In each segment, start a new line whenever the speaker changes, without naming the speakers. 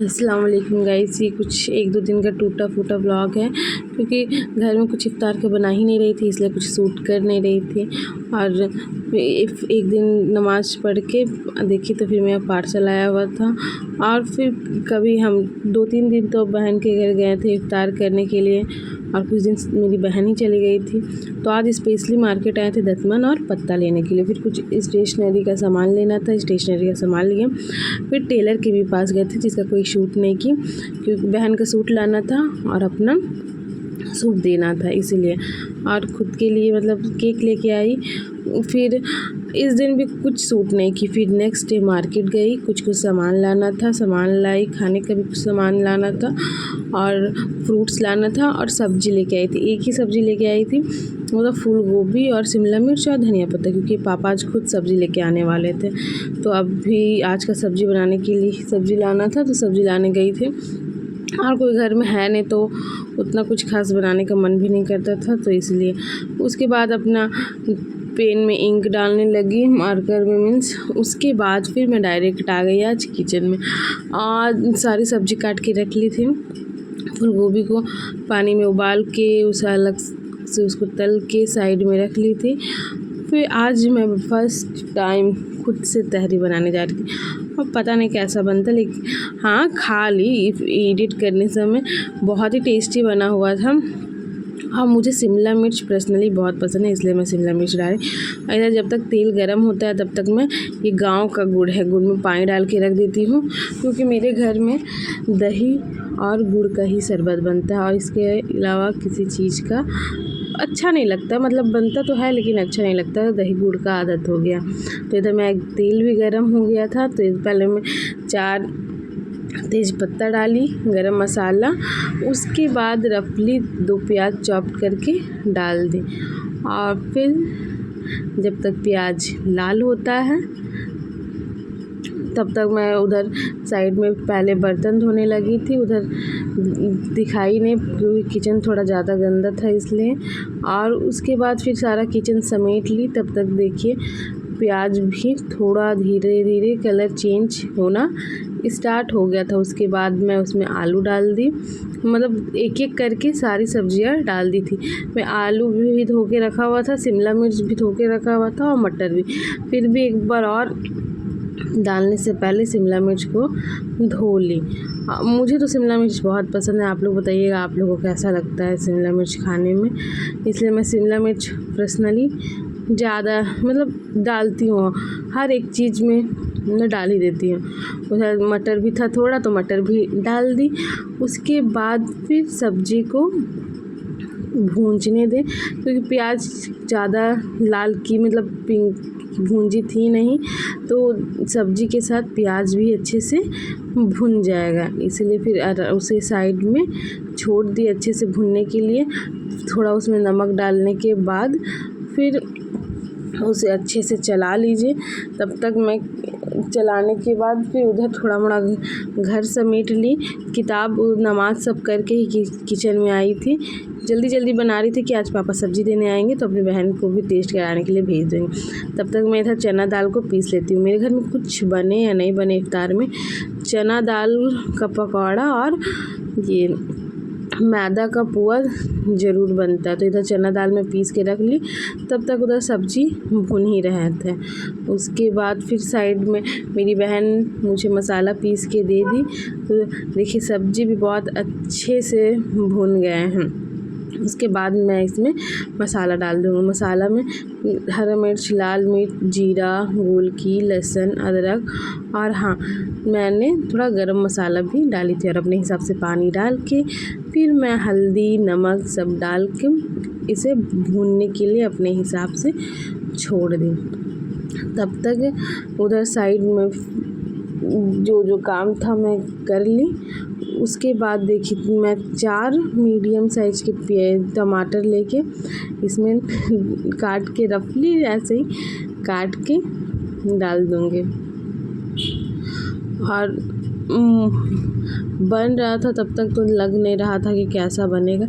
अस्सलाम वालेकुम गाइस। ये कुछ एक दो दिन का टूटा फूटा व्लॉग है क्योंकि घर में कुछ इफ्तार का बना ही नहीं रही थी, इसलिए कुछ शूट कर नहीं रही थी। और एक दिन नमाज़ पढ़ के देखी तो फिर मेरा पार्सल आया हुआ था। और फिर कभी हम 2-3 दिन तो बहन के घर गए थे इफ्तार करने के लिए, और कुछ दिन मेरी बहन ही चली गई थी। तो आज स्पेशली मार्केट आए थे दतमन और पत्ता लेने के लिए। फिर कुछ स्टेशनरी का सामान लेना था, स्टेशनरी का सामान लिए। फिर टेलर के भी पास गए थे जिसका कोई शूट नहीं की, क्योंकि बहन का सूट लाना था और अपना सूट देना था इसीलिए। और ख़ुद के लिए मतलब केक लेके आई। फिर इस दिन भी कुछ सूट नहीं की। फिर नेक्स्ट डे मार्केट गई, कुछ सामान लाना था, सामान लाई, खाने का भी कुछ सामान लाना था और फ्रूट्स लाना था। और सब्ज़ी लेके आई थी, एक ही सब्ज़ी लेके आई थी, मतलब फूल गोभी और शिमला मिर्च और धनिया पत्ता, क्योंकि पापा आज खुद सब्ज़ी लेके आने वाले थे। तो अब भी आज का सब्ज़ी बनाने के लिए सब्ज़ी लाना था, तो सब्ज़ी लाने गई थी। और कोई घर में है नहीं तो उतना कुछ खास बनाने का मन भी नहीं करता था, तो इसलिए उसके बाद अपना पेन में इंक डालने लगी, मार्कर में मीन्स। उसके बाद फिर मैं डायरेक्ट आ गई आज किचन में। आज सारी सब्ज़ी काट के रख ली थी। फूल गोभी को पानी में उबाल के उसे अलग से उसको तल के साइड में रख ली थी। फिर आज मैं फर्स्ट टाइम खुद से तहरी बनाने जा रही थी, और पता नहीं कैसा बनता, लेकिन हाँ खा ली एडिट करने समय। बहुत ही टेस्टी बना हुआ था। हाँ, मुझे शिमला मिर्च पर्सनली बहुत पसंद है, इसलिए मैं शिमला मिर्च डाली। इधर जब तक तेल गरम होता है तब तक मैं ये गांव का गुड़ है, गुड़ में पानी डाल के रख देती हूँ, क्योंकि मेरे घर में दही और गुड़ का ही शरबत बनता है और इसके अलावा किसी चीज़ का अच्छा नहीं लगता। मतलब बनता तो है लेकिन अच्छा नहीं लगता, दही गुड़ का आदत हो गया। तो इधर मैं तेल भी गरम हो गया था, तो पहले मैं 4 तेज पत्ता डाली, गरम मसाला, उसके बाद रफली 2 प्याज चॉप करके डाल दी। और फिर जब तक प्याज लाल होता है तब तक मैं उधर साइड में पहले बर्तन धोने लगी थी। उधर दिखाई नहीं क्योंकि किचन थोड़ा ज़्यादा गंदा था इसलिए। और उसके बाद फिर सारा किचन समेट ली। तब तक देखिए प्याज भी थोड़ा धीरे धीरे कलर चेंज होना स्टार्ट हो गया था। उसके बाद मैं उसमें आलू डाल दी, मतलब एक एक करके सारी सब्जियां डाल दी थी। मैं आलू भी धो के रखा हुआ था, शिमला मिर्च भी धो के रखा हुआ था और मटर भी। फिर भी एक बार और डालने से पहले शिमला मिर्च को धो ली। मुझे तो शिमला मिर्च बहुत पसंद है, आप लोग बताइएगा आप लोगों को कैसा लगता है शिमला मिर्च खाने में। इसलिए मैं शिमला मिर्च पर्सनली ज़्यादा मतलब डालती हूँ, हर एक चीज़ में मैं डाल ही देती हूँ। उधर मटर भी था थोड़ा, तो मटर भी डाल दी। उसके बाद फिर सब्ज़ी को भूंजने दें, क्योंकि प्याज ज़्यादा लाल की मतलब पिंक भूंजी थी नहीं, तो सब्ज़ी के साथ प्याज भी अच्छे से भुन जाएगा। इसलिए फिर उसे साइड में छोड़ दी अच्छे से भुनने के लिए। थोड़ा उसमें नमक डालने के बाद फिर उसे अच्छे से चला लीजिए। तब तक मैं चलाने के बाद फिर उधर थोड़ा मोड़ा घर समेट ली। किताब नमाज सब करके ही किचन में आई थी। जल्दी जल्दी बना रही थी कि आज पापा सब्ज़ी देने आएंगे तो अपनी बहन को भी टेस्ट कराने के लिए भेज देंगे। तब तक मैं इधर चना दाल को पीस लेती हूँ। मेरे घर में कुछ बने या नहीं बने इफ्तार में, चना दाल का पकौड़ा और ये मैदा का पुआ ज़रूर बनता है। तो इधर चना दाल में पीस के रख ली, तब तक उधर सब्ज़ी भुन ही रहे थे। उसके बाद फिर साइड में मेरी बहन मुझे मसाला पीस के दे दी। तो देखिए सब्ज़ी भी बहुत अच्छे से भुन गए हैं। उसके बाद मैं इसमें मसाला डाल दूँगी। मसाला में हरा मिर्च, लाल मिर्च, जीरा, गोलकी, लहसुन, अदरक, और हाँ मैंने थोड़ा गरम मसाला भी डाली थी। और अपने हिसाब से पानी डाल के फिर मैं हल्दी नमक सब डाल के इसे भूनने के लिए अपने हिसाब से छोड़ दी। तब तक उधर साइड में जो काम था मैं कर ली। उसके बाद देखिए मैं 4 मीडियम साइज़ के टमाटर लेके इसमें काट के रफली ऐसे ही काट के डाल दूँगी। और बन रहा था तब तक तो लग नहीं रहा था कि कैसा बनेगा,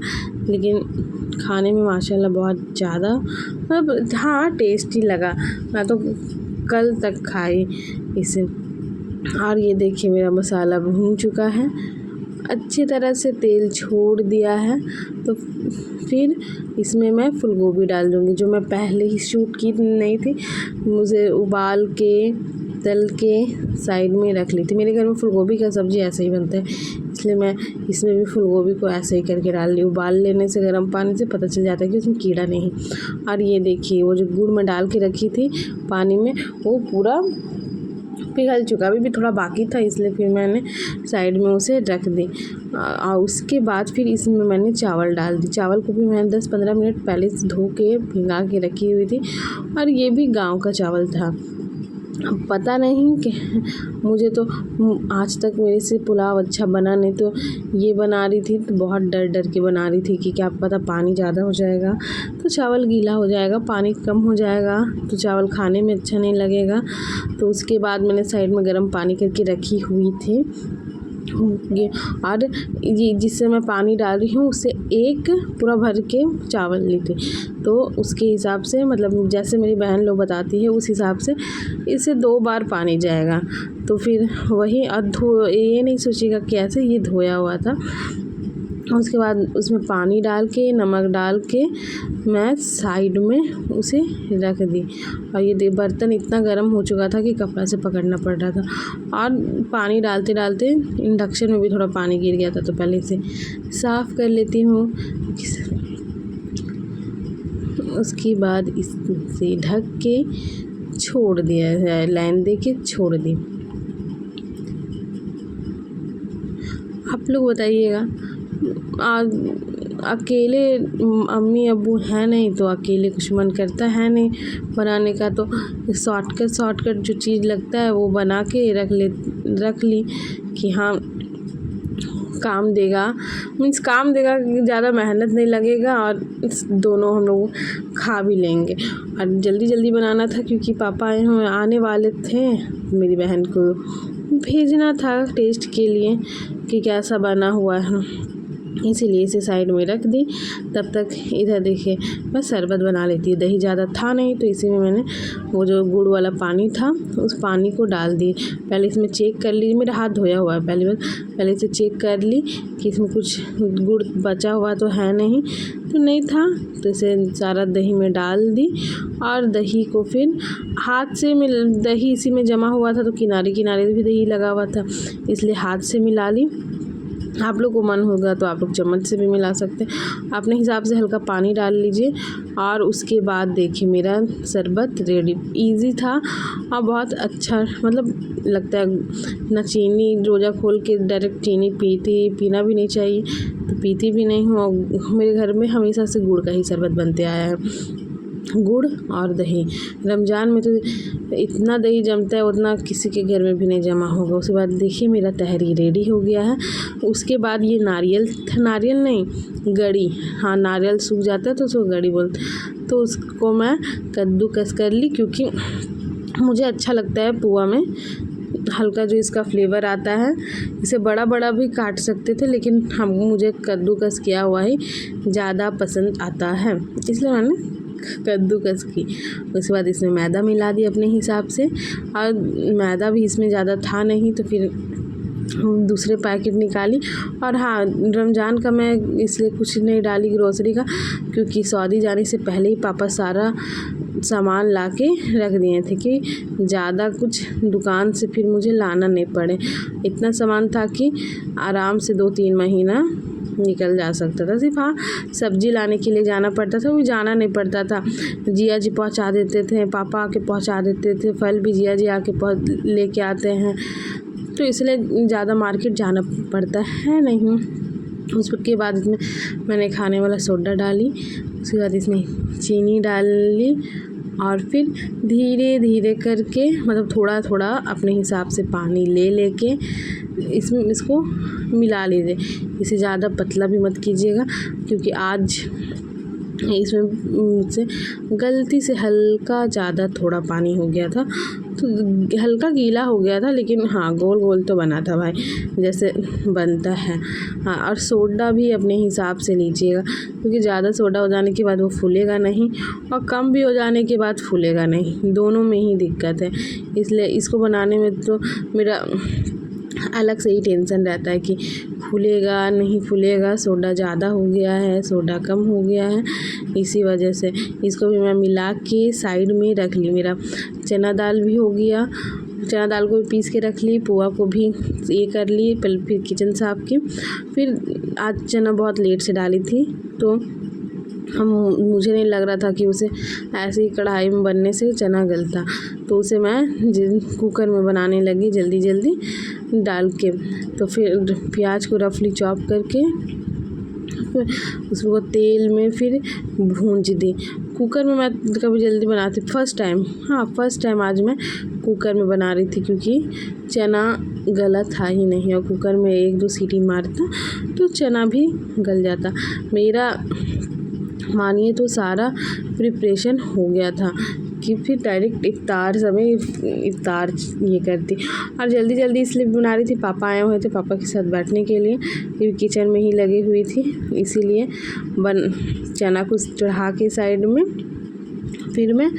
लेकिन खाने में माशाल्लाह बहुत ज़्यादा मतलब हाँ टेस्टी लगा। मैं तो कल तक खाई इसे। और ये देखिए मेरा मसाला भून चुका है, अच्छी तरह से तेल छोड़ दिया है। तो फिर इसमें मैं फूल गोभी डाल दूँगी, जो मैं पहले ही शूट की नहीं थी, मुझे उबाल के तल के साइड में रख ली थी। मेरे घर में फूल गोभी का सब्ज़ी ऐसे ही बनता है, इसलिए मैं इसमें भी फूल गोभी को ऐसे ही करके डाल ली। उबाल लेने से गर्म पानी से पता चल जाता है कि उसमें कीड़ा नहीं। और ये देखिए वो जो गुड़ मैं डाल के रखी थी पानी में, वो पूरा पिघल चुका, अभी भी थोड़ा बाकी था, इसलिए फिर मैंने साइड में उसे रख दी। और उसके बाद फिर इसमें मैंने चावल डाल दी। चावल को भी मैंने 10-15 मिनट पहले से धो के भिंगा के रखी हुई थी, और ये भी गांव का चावल था। पता नहीं कि मुझे तो आज तक मेरे से पुलाव अच्छा बना नहीं, तो ये बना रही थी तो बहुत डर डर के बना रही थी कि क्या पता पानी ज़्यादा हो जाएगा तो चावल गीला हो जाएगा, पानी कम हो जाएगा तो चावल खाने में अच्छा नहीं लगेगा। तो उसके बाद मैंने साइड में गर्म पानी करके रखी हुई थी ये, और ये जिससे मैं पानी डाल रही हूँ उससे एक पूरा भर के चावल ली थी, तो उसके हिसाब से मतलब जैसे मेरी बहन लोग बताती है उस हिसाब से इससे 2 बार पानी जाएगा। तो फिर वही ये नहीं सोचिएगा कि ऐसे ये धोया हुआ था। उसके बाद उसमें पानी डाल के नमक डाल के मैं साइड में उसे रख दी। और ये बर्तन इतना गर्म हो चुका था कि कपड़ा से पकड़ना पड़ रहा था, और पानी डालते डालते इंडक्शन में भी थोड़ा पानी गिर गया था, तो पहले इसे साफ़ कर लेती हूँ। उसके बाद इसे ढक के छोड़ दिया, लाइन दे के छोड़ दी। आप लोग बताइएगा, अकेले अम्मी अब्बू हैं नहीं तो अकेले कुछ मन करता है नहीं बनाने का, तो शॉर्टकट जो चीज़ लगता है वो बना के रख ली कि हाँ काम देगा, मीन्स काम देगा, ज़्यादा मेहनत नहीं लगेगा और दोनों हम लोग खा भी लेंगे। और जल्दी जल्दी बनाना था क्योंकि पापा आने वाले थे, मेरी बहन को भेजना था टेस्ट के लिए कि कैसा बना हुआ है, इसीलिए इसे साइड में रख दी। तब तक इधर देखिए मैं शरबत बना लेती। दही ज़्यादा था नहीं तो इसी में मैंने वो जो गुड़ वाला पानी था उस पानी को डाल दी। पहले इसमें चेक कर ली, मेरा हाथ धोया हुआ है पहले इसे चेक कर ली कि इसमें कुछ गुड़ बचा हुआ तो है नहीं, तो नहीं था तो इसे सारा दही में डाल दी। और दही को फिर हाथ से दही इसी में जमा हुआ था तो किनारे किनारे भी दही लगा हुआ था, इसलिए हाथ से मिला ली। आप लोग को मन होगा तो आप लोग चम्मच से भी मिला सकते हैं, अपने हिसाब से हल्का पानी डाल लीजिए। और उसके बाद देखिए मेरा शरबत रेडी। इजी था और बहुत अच्छा मतलब लगता है। ना चीनी, रोज़ा खोल के डायरेक्ट चीनी पीना भी नहीं चाहिए, तो पीती भी नहीं हूँ। मेरे घर में हमेशा से गुड़ का ही शरबत बनते आया है, गुड़ और दही। रमज़ान में तो इतना दही जमता है उतना किसी के घर में भी नहीं जमा होगा। उसके बाद देखिए मेरा तहरी रेडी हो गया है। उसके बाद ये नारियल नहीं, गड़ी, हाँ नारियल सूख जाता है तो उसको गड़ी बोलते, तो उसको मैं कद्दूकस कर ली क्योंकि मुझे अच्छा लगता है पुआ में हल्का जो इसका फ्लेवर आता है। इसे बड़ा बड़ा भी काट सकते थे लेकिन मुझे कद्दूकस किया हुआ ही ज़्यादा पसंद आता है, इसलिए मैंने कद्दूकस की। उसके बाद इसमें मैदा मिला दी अपने हिसाब से, और मैदा भी इसमें ज़्यादा था नहीं तो फिर दूसरे पैकेट निकाली। और हाँ, रमज़ान का मैं इसलिए कुछ नहीं डाली ग्रोसरी का, क्योंकि सऊदी जाने से पहले ही पापा सारा सामान ला के रख दिए थे कि ज़्यादा कुछ दुकान से फिर मुझे लाना नहीं पड़े। इतना सामान था कि आराम से 2-3 महीना निकल जा सकता था। सिर्फ हाँ सब्ज़ी लाने के लिए जाना पड़ता था, वो जाना नहीं पड़ता था, जिया जी पहुंचा देते थे, पापा आके पहुंचा देते थे, फल भी जिया जी आके लेके आते हैं, तो इसलिए ज़्यादा मार्केट जाना पड़ता है नहीं। उसके बाद इसमें मैंने खाने वाला सोडा डाली, उसके बाद इसमें चीनी डाल ली, और फिर धीरे धीरे करके मतलब थोड़ा थोड़ा अपने हिसाब से पानी लेके इसको मिला लीजिए। इसे ज़्यादा पतला भी मत कीजिएगा क्योंकि आज इसमें मुझसे गलती से हल्का ज़्यादा थोड़ा पानी हो गया था, तो हल्का गीला हो गया था, लेकिन हाँ गोल गोल तो बना था भाई, जैसे बनता है। हाँ, और सोडा भी अपने हिसाब से लीजिएगा, क्योंकि ज़्यादा सोडा हो जाने के बाद वो फूलेगा नहीं, और कम भी हो जाने के बाद फूलेगा नहीं, दोनों में ही दिक्कत है। इसलिए इसको बनाने में तो मेरा अलग से ही टेंशन रहता है कि फूलेगा नहीं फूलेगा, सोडा ज़्यादा हो गया है, सोडा कम हो गया है। इसी वजह से इसको भी मैं मिला के साइड में रख ली। मेरा चना दाल भी हो गया, चना दाल को भी पीस के रख ली, पोहा को भी ये कर ली, पहले फिर किचन साफ की। फिर आज चना बहुत लेट से डाली थी, तो मुझे नहीं लग रहा था कि उसे ऐसे ही कढ़ाई में बनने से चना गलता, तो उसे मैं कुकर में बनाने लगी जल्दी जल्दी डाल के। तो फिर प्याज को रफली चॉप करके फिर उसको तेल में फिर भूंज दी। कुकर में मैं कभी जल्दी बनाती फर्स्ट टाइम आज मैं कुकर में बना रही थी, क्योंकि चना गला था ही नहीं, और कुकर में 1-2 सीटी मारता तो चना भी गल जाता। मेरा मानिए तो सारा प्रिपरेशन हो गया था कि फिर डायरेक्ट इफ्तार ये करती, और जल्दी जल्दी इसलिए बना रही थी, पापा आए हुए थे, पापा के साथ बैठने के लिए, क्योंकि किचन में ही लगी हुई थी, इसीलिए चना को चढ़ा के साइड में फिर मैं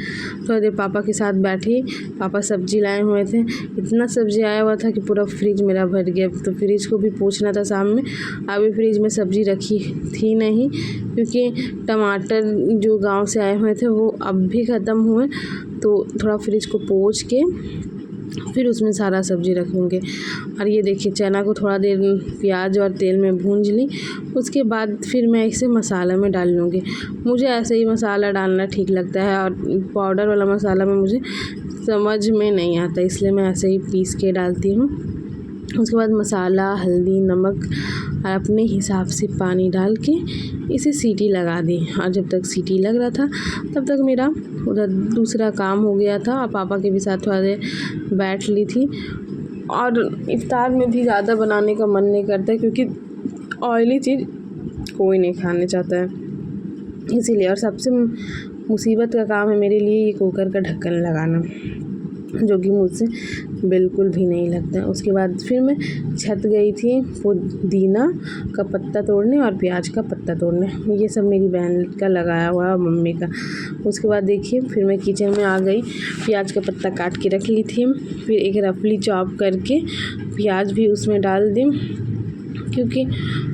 थोड़ी देर पापा के साथ बैठी। पापा सब्ज़ी लाए हुए थे, इतना सब्ज़ी आया हुआ था कि पूरा फ्रिज मेरा भर गया, तो फ्रिज को भी पोंछना था शाम में। अभी फ्रिज में सब्ज़ी रखी थी नहीं, क्योंकि टमाटर जो गांव से आए हुए थे वो अब भी ख़त्म हुए, तो थोड़ा फ्रिज को पोंछ के फिर उसमें सारा सब्ज़ी रखूँगी। और ये देखिए चना को थोड़ा देर प्याज और तेल में भूंज ली, उसके बाद फिर मैं इसे मसाला में डाल लूँगी। मुझे ऐसे ही मसाला डालना ठीक लगता है, और पाउडर वाला मसाला में मुझे समझ में नहीं आता, इसलिए मैं ऐसे ही पीस के डालती हूँ। उसके बाद मसाला, हल्दी, नमक और अपने हिसाब से पानी डाल के इसे सीटी लगा दी। और जब तक सीटी लग रहा था तब तक मेरा उधर दूसरा काम हो गया था, और पापा के भी साथ थोड़ा देर बैठ ली थी। और इफ्तार में भी ज़्यादा बनाने का मन नहीं करता है, क्योंकि ऑयली चीज़ कोई नहीं खाने चाहता है, इसीलिए। और सबसे मुसीबत का काम है मेरे लिए ये कुकर का ढक्कन लगाना, जो कि मुझसे बिल्कुल भी नहीं लगता। उसके बाद फिर मैं छत गई थी पुदीना का पत्ता तोड़ने और प्याज का पत्ता तोड़ने, ये सब मेरी बहन का लगाया हुआ है, मम्मी का। उसके बाद देखिए फिर मैं किचन में आ गई, प्याज का पत्ता काट के रख ली थी, फिर एक रफली चॉप करके प्याज भी उसमें डाल दी, क्योंकि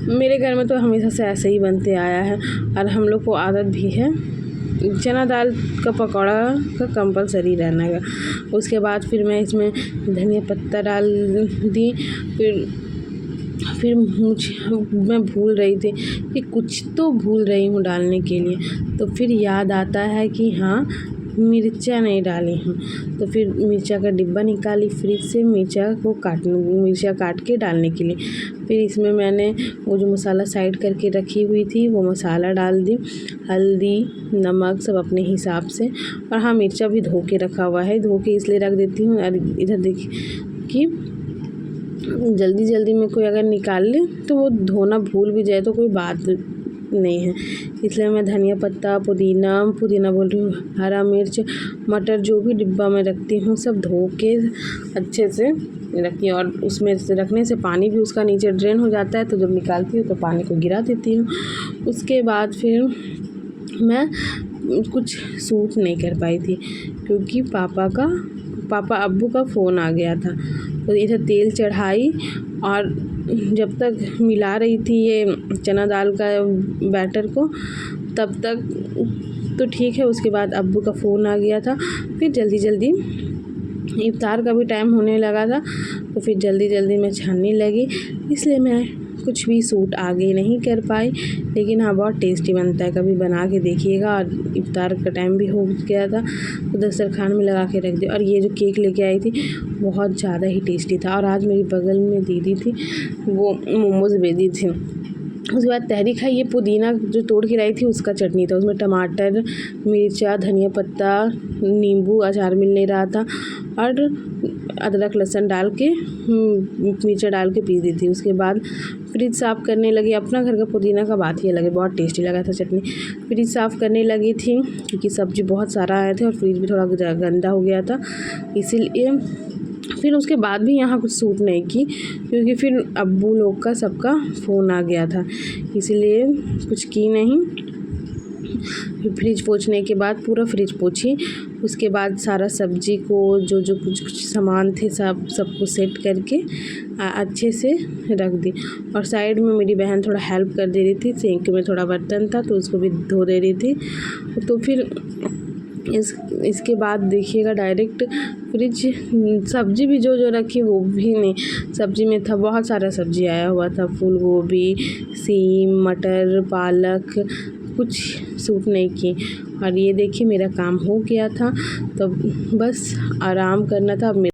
मेरे घर में तो हमेशा से ऐसे ही बनते आया है, और हम लोग को आदत भी है चना दाल का पकौड़ा का कंपलसरी रहना है। उसके बाद फिर मैं इसमें धनिया पत्ता डाल दी। फिर मैं भूल रही थी कि कुछ तो भूल रही हूँ डालने के लिए, तो फिर याद आता है कि हाँ मिर्चा नहीं डाली हूँ, तो फिर मिर्चा का डिब्बा निकाली फ्रिज से, मिर्चा काट के डालने के लिए। फिर इसमें मैंने वो जो मसाला साइड करके रखी हुई थी वो मसाला डाल दी, हल्दी, नमक सब अपने हिसाब से। और हाँ मिर्चा भी धो के रखा हुआ है, धो के इसलिए रख देती हूँ। और इधर देखिए कि जल्दी जल्दी में कोई अगर निकाल ले तो वो धोना भूल भी जाए तो कोई बात नहीं है, इसलिए मैं धनिया पत्ता, पुदीना बोल रही हूँ, हरा मिर्च, मटर जो भी डिब्बा में रखती हूँ सब धो के अच्छे से रखी। और उसमें से रखने से पानी भी उसका नीचे ड्रेन हो जाता है, तो जब निकालती हूँ तो पानी को गिरा देती हूँ। उसके बाद फिर मैं कुछ सूट नहीं कर पाई थी, क्योंकि पापा अब्बू का फ़ोन आ गया था, तो इधर तेल चढ़ाई और जब तक मिला रही थी ये चना दाल का बैटर को तब तक तो ठीक है। उसके बाद अब्बू का फ़ोन आ गया था, फिर जल्दी जल्दी इफ्तार का भी टाइम होने लगा था, तो फिर जल्दी जल्दी मैं छानने लगी, इसलिए मैं कुछ भी सूट आगे नहीं कर पाई। लेकिन हाँ बहुत टेस्टी बनता है, कभी बना के देखिएगा। और इफ्तार का टाइम भी हो गया था, तो दस्तरखान में लगा के रख दिया। और ये जो केक लेके आई थी बहुत ज़्यादा ही टेस्टी था। और आज मेरी बगल में दीदी थी, वो मोमोज़ भेजी थी। उसके बाद तहरी खाई, ये पुदीना जो तोड़ के लाई थी उसका चटनी था, उसमें टमाटर, मिर्चा, धनिया पत्ता, नींबू, अचार मिल नहीं रहा था, और अदरक लहसुन डाल के मिर्चा डाल के पीस दी थी। उसके बाद फ्रिज साफ़ करने लगी। अपना घर का पुदीना का बात ही अलग है, बहुत टेस्टी लगा था चटनी। फ्रिज साफ़ करने लगी थी क्योंकि सब्ज़ी बहुत सारा आए थे और फ्रिज भी थोड़ा गंदा हो गया था, इसीलिए फिर उसके बाद भी यहाँ कुछ सूट नहीं की क्योंकि फिर अब्बू लोग का सबका फ़ोन आ गया था, इसीलिए कुछ की नहीं। फिर फ्रिज पोंछने के बाद पूरा फ्रिज पोंछी। उसके बाद सारा सब्ज़ी को जो कुछ सामान थे सबको सेट करके अच्छे से रख दी। और साइड में मेरी बहन थोड़ा हेल्प कर दे रही थी, सिंक में थोड़ा बर्तन था तो उसको भी धो दे रही थी। तो फिर इसके बाद देखिएगा डायरेक्ट फ्रिज सब्ज़ी भी जो रखी वो भी नहीं, सब्ज़ी में था बहुत सारा सब्ज़ी आया हुआ था, फूल गोभी, सीम, मटर, पालक, कुछ सूट नहीं की। और ये देखिए मेरा काम हो गया था, तो बस आराम करना था। अब